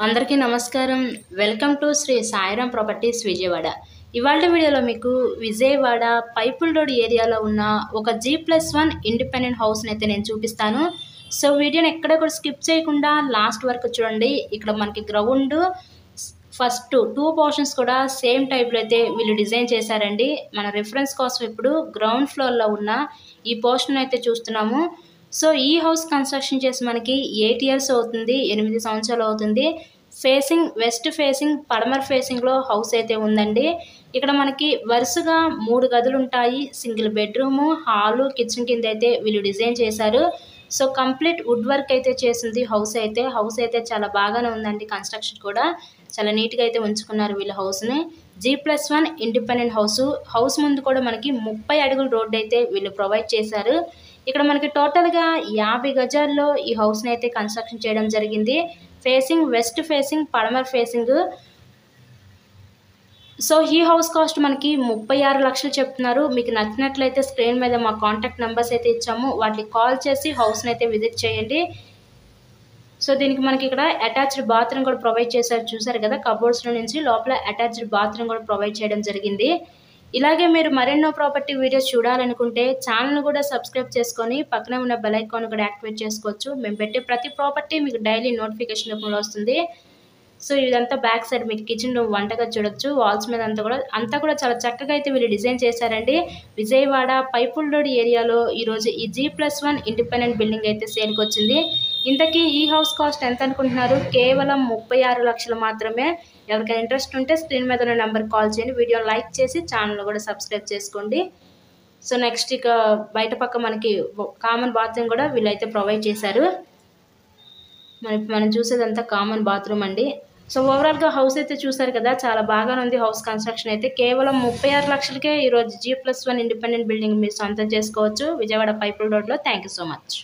అందరికీ నమస్కారం. Welcome to Shri Sairam properties Vijayawada. ఇవాళ వీడియోలో మీకు విజయవాడ పైపుల్ రోడ్ ఏరియాలో ఉన్న ఒక G+1 ఇండిపెండెంట్ హౌస్ని అయితే నేను చూపిస్తాను. సో వీడియోని ఎక్కడ కూడా స్కిప్ చేయకుండా లాస్ట్ వరకు చూడండి. ఇక్కడ మనకి గ్రౌండ్ ఫస్ట్ 2 పోర్షన్స్ కూడా సేమ్ టైప్లో అయితే వీళ్ళు డిజైన్ చేశారండి. మన రిఫరెన్స్ కోసం ఇప్పుడు గ్రౌండ్ ఫ్లోర్లో ఉన్న ఈ పోర్షన్ అయితే చూస్తున్నాము. సో ఈ హౌస్ కన్స్ట్రక్షన్ చేసి మనకి 8 ఇయర్స్ అవుతుంది, 8 సంవత్సరాలు అవుతుంది. ఫేసింగ్ వెస్ట్ ఫేసింగ్ పడమర్ ఫేసింగ్లో హౌస్ అయితే ఉందండి. ఇక్కడ మనకి వరుసగా 3 గదులు ఉంటాయి. సింగిల్ బెడ్రూము, హాలు, కిచెన్ కింద అయితే వీళ్ళు డిజైన్ చేశారు. సో కంప్లీట్ వుడ్ వర్క్ అయితే చేసింది హౌస్ అయితే చాలా బాగానే ఉందండి. కన్స్ట్రక్షన్ కూడా చాలా నీట్గా అయితే ఉంచుకున్నారు వీళ్ళ హౌస్ని. G+1 ఇండిపెండెంట్ హౌస్ ముందు కూడా మనకి 30 అడుగుల రోడ్డు అయితే వీళ్ళు ప్రొవైడ్ చేశారు. ఇక్కడ మనకి టోటల్గా 50 గజాల్లో ఈ హౌస్ని అయితే కన్స్ట్రక్షన్ చేయడం జరిగింది. ఫేసింగ్ వెస్ట్ ఫేసింగ్ పడమర్ ఫేసింగ్. సో ఈ హౌస్ కాస్ట్ మనకి 36 లక్షలు చెప్తున్నారు. మీకు నచ్చినట్లయితే స్క్రీన్ మీద మా కాంటాక్ట్ నెంబర్స్ అయితే ఇచ్చాము, వాటికి కాల్ చేసి హౌస్ని అయితే విజిట్ చేయండి. సో దీనికి మనకి ఇక్కడ అటాచ్డ్ బాత్రూమ్ కూడా ప్రొవైడ్ చేశారు. చూసారు కదా, కబోర్డ్స్లో నుంచి లోపల అటాచ్డ్ బాత్రూమ్ కూడా ప్రొవైడ్ చేయడం జరిగింది. ఇలాగే మీరు మరెన్నో ప్రాపర్టీ వీడియోస్ చూడాలనుకుంటే ఛానల్ని కూడా సబ్స్క్రైబ్ చేసుకొని పక్కనే ఉన్న బెల్ ఐకాన్ కూడా యాక్టివేట్ చేసుకోవచ్చు. మేము పెట్టే ప్రతి ప్రాపర్టీ మీకు డైలీ నోటిఫికేషన్ రూపంలో వస్తుంది. సో ఇదంతా బ్యాక్ సైడ్ మీకు కిచెన్ రూమ్ వంటగది చూడొచ్చు. వాల్స్ మీద అంతా కూడా చాలా చక్కగా అయితే వీళ్ళు డిజైన్ చేశారండి. విజయవాడ పైపుల్ రోడ్ ఏరియాలో ఈరోజు ఈ G+1 ఇండిపెండెంట్ బిల్డింగ్ అయితే సేల్కి వచ్చింది. ఇంతకీ ఈ హౌస్ కాస్ట్ ఎంత అనుకుంటున్నారు? కేవలం 36 లక్షలు మాత్రమే. ఎవరికైనా ఇంట్రెస్ట్ ఉంటే స్క్రీన్ మీద ఉన్న నెంబర్ కాల్ చేయండి. వీడియో లైక్ చేసి ఛానల్ కూడా సబ్స్క్రైబ్ చేసుకోండి. సో నెక్స్ట్ ఇక బయట పక్క మనకి కామన్ బాత్రూమ్ కూడా వీళ్ళైతే ప్రొవైడ్ చేశారు. మనం చూసేదంతా కామన్ బాత్రూమ్ అండి. సో ఓవరాల్గా హౌస్ అయితే చూసారు కదా, చాలా బాగానే ఉంది. హౌస్ కన్స్ట్రక్షన్ అయితే కేవలం 36 లక్షలకే ఈరోజు G+1 ఇండిపెండెంట్ బిల్డింగ్ మీరు సొంతం చేసుకోవచ్చు విజయవాడ పైపుల్ రోడ్లో. Thank you so much.